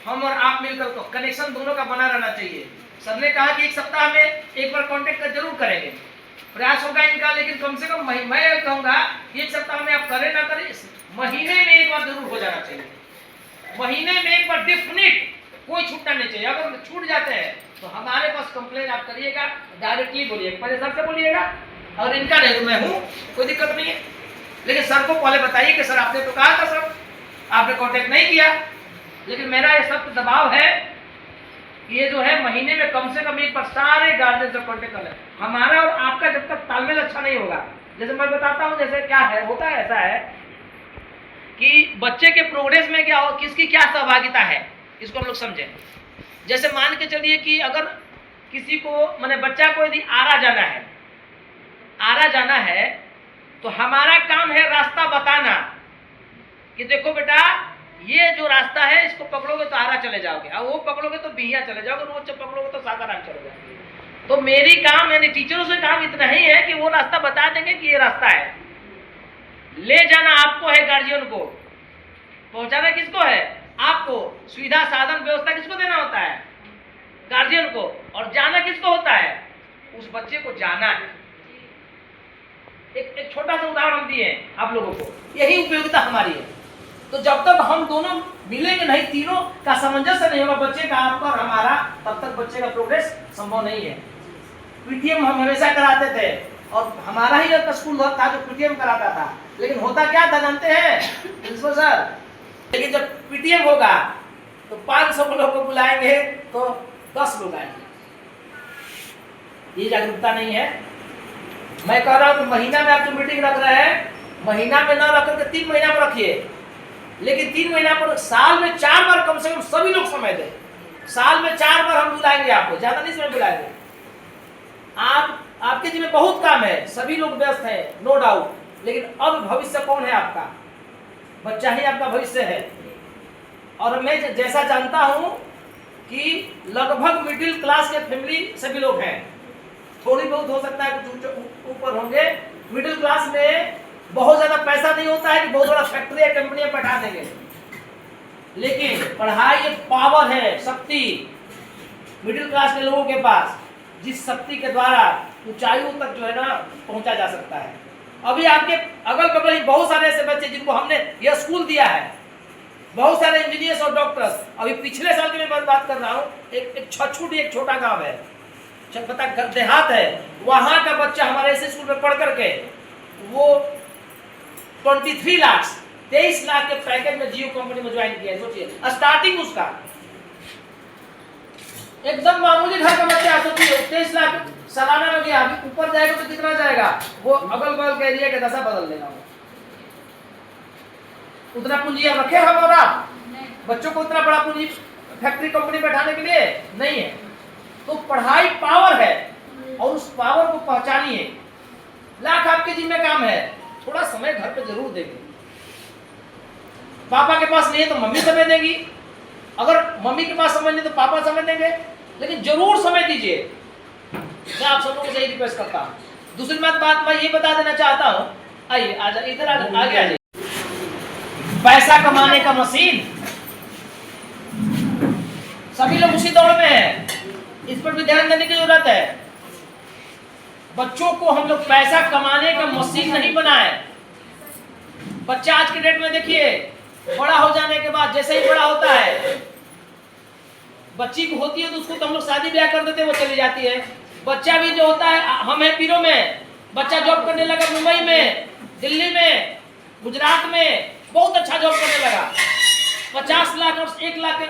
हम और आप मिलकर तो कनेक्शन दोनों का बना रहना चाहिए। सर ने कहा कि एक सप्ताह में एक बार कांटेक्ट कर जरूर करेंगे, प्रयास होगा इनका, लेकिन कम से कम मैं कहूँगा एक सप्ताह में आप करें ना करें, महीने में एक बार जरूर हो जाना चाहिए। महीने में एक बार डेफिनेट, कोई छूटना नहीं चाहिए। अगर छूट जाते हैं तो हमारे पास कंप्लेन आप करिएगा, डायरेक्टली बोलिएगा, पहले सर से बोलिएगा, और इनका नहीं तो मैं हूँ, कोई दिक्कत नहीं है। लेकिन सर को पहले बताइए कि सर आपने तो कहा था सर, आपने कांटेक्ट नहीं किया। लेकिन मेरा ये सख्त दबाव है, ये जो है महीने में कम से कम एक बार सारे गार्जियन से कांटेक्ट कर लें। हमारा और आपका जब तक तालमेल अच्छा नहीं होगा, जैसे मैं बताता हूँ, जैसे क्या है, होता है ऐसा है कि बच्चे के प्रोग्रेस में क्या हो, किसकी क्या सहभागिता है, इसको हम लोग समझें। जैसे मान के चलिए कि अगर किसी को, माने बच्चा को यदि आरा जाना है तो हमारा काम है रास्ता बताना कि देखो बेटा ये जो रास्ता है इसको पकड़ोगे तो आरा चले जाओगे, और वो पकड़ोगे तो बिहिया चले जाओगे, और वो पकड़ोगे तो सासाराम चले जाओगे। तो मेरी काम, यानी टीचरों से काम इतना ही है कि वो रास्ता बता देंगे कि ये रास्ता है। ले जाना आपको है, गार्जियन को पहुंचाना किसको है, आपको। सुविधा साधन व्यवस्था किसको देना होता है, गार्जियन को। और जाना किसको होता है, उस बच्चे को जाना है। एक छोटा सा उदाहरण दिए आप लोगों को, यही उपयोगिता हमारी है। तो जब तक हम दोनों मिलेंगे नहीं, तीनों का सामंजस्य नहीं होगा, बच्चे का, आपका और हमारा, तब तक बच्चे का प्रोग्रेस संभव नहीं है। पीटीएम हम हमेशा कराते थे, और हमारा ही एक स्कूल था जो पीटीएम कराता था। लेकिन होता क्या था जानते हैं प्रिंसिपल सर, लेकिन जब पीटीएम होगा तो 500 लोग को बुलाएंगे तो 10 लोग आएंगे। ये जागरूकता नहीं है। मैं कह रहा हूं कि महीना में आप जो मीटिंग रख रहे हैं, महीना में ना रख करके 3 महीना पर रखिए, लेकिन 3 महीना पर साल में 4 बार कम से कम सभी लोग समय दें। साल में 4 बार हम बुलाएंगे आपको, ज्यादा नहीं समय बुलाएंगे। आपके जिम्मे बहुत काम है, सभी लोग व्यस्त हैं, नो डाउट, लेकिन अब भविष्य कौन है आपका, बच्चा ही आपका भविष्य है। और मैं जैसा जानता हूं कि लगभग मिडिल क्लास के फैमिली सभी लोग हैं, थोड़ी बहुत हो सकता है कुछ ऊपर होंगे। मिडिल क्लास में बहुत ज्यादा पैसा नहीं होता है कि बहुत बड़ा फैक्ट्री या कंपनियां बैठा देंगे, लेकिन पढ़ाई एक पावर है, शक्ति मिडिल क्लास के लोगों के पास, जिस शक्ति के द्वारा ऊंचाइयों तक जो है ना पहुंचा जा सकता है। अभी आपके अगल बगल ही बहुत सारे ऐसे बच्चे जिनको हमने यह स्कूल दिया है, बहुत सारे इंजीनियर्स और डॉक्टर्स। अभी पिछले साल की मैं बात कर रहा हूँ, एक छछूटी एक छोटा गांव है, पता देहात है, वहां का बच्चा हमारे ऐसे स्कूल में पढ़ करके वो 23 लाख 23 लाख के पैकेज में जियो कंपनी में ज्वाइन किया है। सोचिए स्टार्टिंग उसका, एकदम मामूली घर का बच्चा, सोचिए 23 लाख सालाना में गया, अभी ऊपर जाएगा तो कितना जाएगा, वो अगल बगल के एरिया के दशा बदल देगा। उतना पूंजी आप रखे हम और आप, बच्चों को उतना बड़ा पूंजी फैक्ट्री कंपनी बैठाने के लिए नहीं है। तो पढ़ाई पावर है, और उस पावर को पहचानिए। लाख आपके जिम्मे काम है, थोड़ा समय घर पे जरूर देंगे। पापा के पास नहीं है तो मम्मी समय देगी, अगर मम्मी के पास समय नहीं तो पापा समय देंगे, लेकिन जरूर समय दीजिए। मैं आप सब लोगों से यही रिक्वेस्ट करता हूँ। दूसरी बात मैं ये बता देना चाहता हूँ, आइए इधर आगे आ जाइए। पैसा कमाने का मशीन, सभी लोग उसी दौड़ में हैं, इस पर भी ध्यान देने की जरूरत है। बच्चों को हम लोग पैसा कमाने का मशीन नहीं बनाए। बच्चा आज के डेट में देखिए, बड़ा हो जाने के बाद जैसे ही बड़ा होता है, बच्ची को होती है तो उसको तो हम लोग शादी ब्याह कर देते हैं, वो चली जाती है। बच्चा भी जो होता है, हम हैं पीरो में, बच्चा जॉब करने लगा मुंबई में, दिल्ली में, गुजरात में, बहुत अच्छा जॉब करने लगा, 50 लाख और 1 लाख,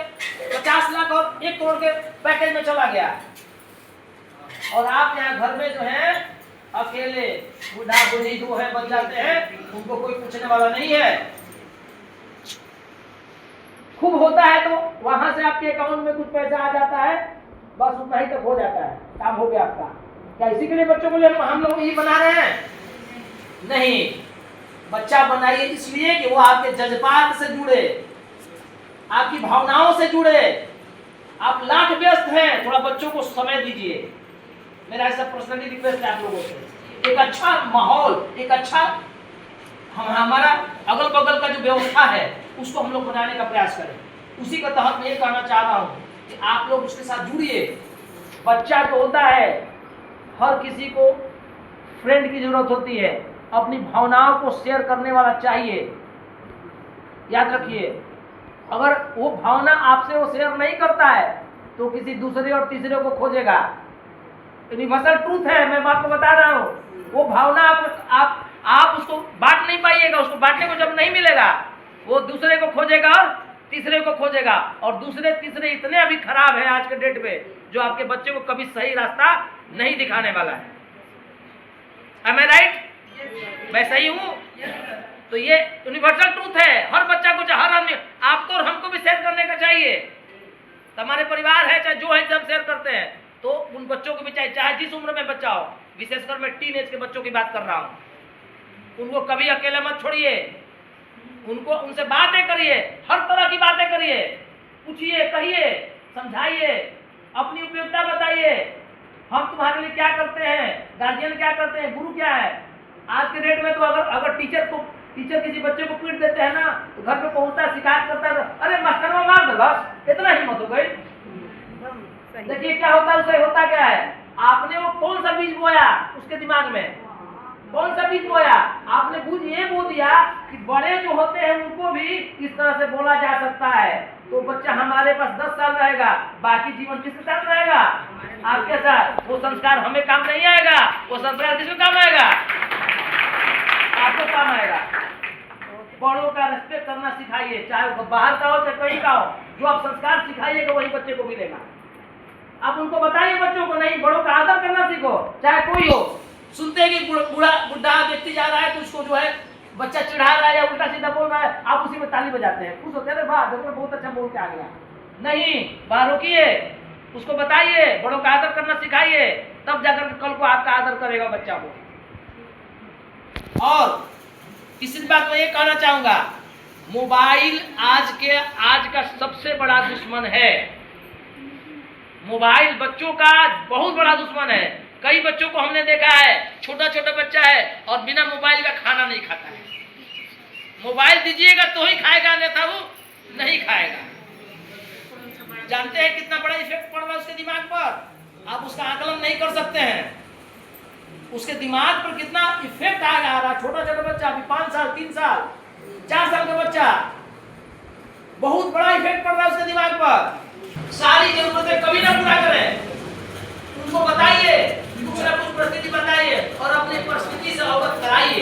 50 लाख और 1 करोड़ के पैकेज में चला गया। और आप यहाँ घर में जो है अकेले बूढ़ा बूढ़ी जो है बच जाते हैं, उनको कोई पूछने वाला नहीं है। खूब होता है तो वहां से आपके अकाउंट में कुछ पैसा आ जाता है, बस उतना ही तक हो जाता है, काम हो गया आपका। क्या इसी के लिए बच्चों को हम लोग यही बना रहे हैं? नहीं, बच्चा बनाइए इसलिए कि वो आपके जज्बात से जुड़े, आपकी भावनाओं से जुड़े। आप लाख व्यस्त हैं, थोड़ा बच्चों को समय दीजिए। मेरा ऐसा पर्सनली रिक्वेस्ट है आप लोगों से। एक अच्छा माहौल, एक अच्छा हमारा अगल बगल का जो व्यवस्था है उसको हम लोग बनाने का प्रयास करें। उसी का तहत मैं ये कहना चाह रहा हूँ कि आप लोग उसके साथ जुड़िए। बच्चा जो होता है, हर किसी को फ्रेंड की जरूरत होती है, अपनी भावनाओं को शेयर करने वाला चाहिए। याद रखिए, अगर वो भावना आपसे वो शेयर नहीं करता है तो किसी दूसरे और तीसरे को खोजेगा। यूनिवर्सल ट्रूथ है, मैं आपको बता रहा हूँ। वो भावना आप उसको बांट नहीं पाइएगा, उसको बांटने को जब नहीं मिलेगा वो दूसरे को खोजेगा और तीसरे को खोजेगा। और दूसरे तीसरे इतने अभी खराब है आज के डेट में, जो आपके बच्चे को कभी सही रास्ता नहीं दिखाने वाला है। Am I right? मैं सही हूँ? तो ये यूनिवर्सल ट्रूथ है। हर बच्चा को, हर आदमी, आपको और हमको भी शेयर करने का चाहिए। हमारे परिवार है, चाहे जो है, सब शेयर करते हैं। तो उन बच्चों को भी चाहे जिस उम्र में बच्चा हो, विशेषकर मैं टीन एज के बच्चों की बात कर रहा हूँ, उनको कभी अकेले मत छोड़िए। उनको उनसे बातें करिए, हर तरह की बातें करिए, पूछिए, कहिए, समझाइए, अपनी उपयोगिता बताइए। हम तुम्हारे लिए क्या करते हैं, गार्जियन क्या करते हैं, गुरु क्या है। आज के डेट में तो अगर टीचर किसी बच्चे को पीट देते हैं ना, तो घर पे पहुंचता है, शिकायत करता है, अरे मास्टर मार दो, बस इतना हिम्मत हो गई। देखिए क्या होता है, उसे होता क्या है, आपने वो कौन सा बीज बोया उसके दिमाग में, कौन सा बीज बोया। आपने बीज ये बो दिया कि बड़े जो होते हैं उनको भी इस तरह से बोला जा सकता है। तो बच्चा हमारे पास 10 साल रहेगा, बाकी जीवन किसके साथ रहेगा, आपके साथ। वो संस्कार हमें काम नहीं आएगा, वो संस्कार किसको काम आएगा, आपको काम आएगा। बड़ों का रिस्पेक्ट करना सिखाइए, चाहे वो बाहर का हो चाहे कहीं का हो। जो आप संस्कार सिखाइएगा वही बच्चे को मिलेगा। आप उनको बताइए बच्चों को, नहीं, बड़ों का आदर करना सीखो, चाहे कोई हो। सुनते हैं कि बुढ़ा व्यक्ति जा रहा है तो उसको जो है बच्चा चिढ़ा रहा है या उल्टा सीधा बोल रहा है, आप उसी में ताली बजाते हैं, खुश होते हैं, वाह देखो बहुत अच्छा बोल के आ गया। नहीं, बाहर रोकिए, उसको बताइए, बड़ों का आदर करना सिखाइए, तब जाकर कल को आपका आदर करेगा बच्चा को। और तीसरी बात मैं ये कहना चाहूंगा, मोबाइल आज का सबसे बड़ा दुश्मन है। मोबाइल बच्चों का बहुत बड़ा दुश्मन है। कई बच्चों को हमने देखा है, छोटा छोटा बच्चा है और बिना मोबाइल का खाना नहीं खाता है। मोबाइल दीजिएगा तो ही खाएगा, अन्यथा वो नहीं खाएगा। जानते हैं कितना बड़ा इफेक्ट पड़ रहा है उसके दिमाग पर, आप उसका आकलन नहीं कर सकते हैं। उसके दिमाग पर कितना इफेक्ट आ रहा है। छोटा छोटा बच्चा, अभी 5 साल 3 साल 4 साल का बच्चा, बहुत बड़ा इफेक्ट पड़ रहा है उसके दिमाग पर। सारी जरूरतें कभी ना पूरा करें, उनको बताइए, कुछ ना कुछ परिस्थिति बताइए और अपनी परिस्थिति से अवगत कराइए।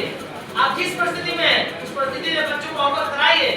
आप जिस परिस्थिति में, उस परिस्थिति में बच्चों को अवगत कराइए।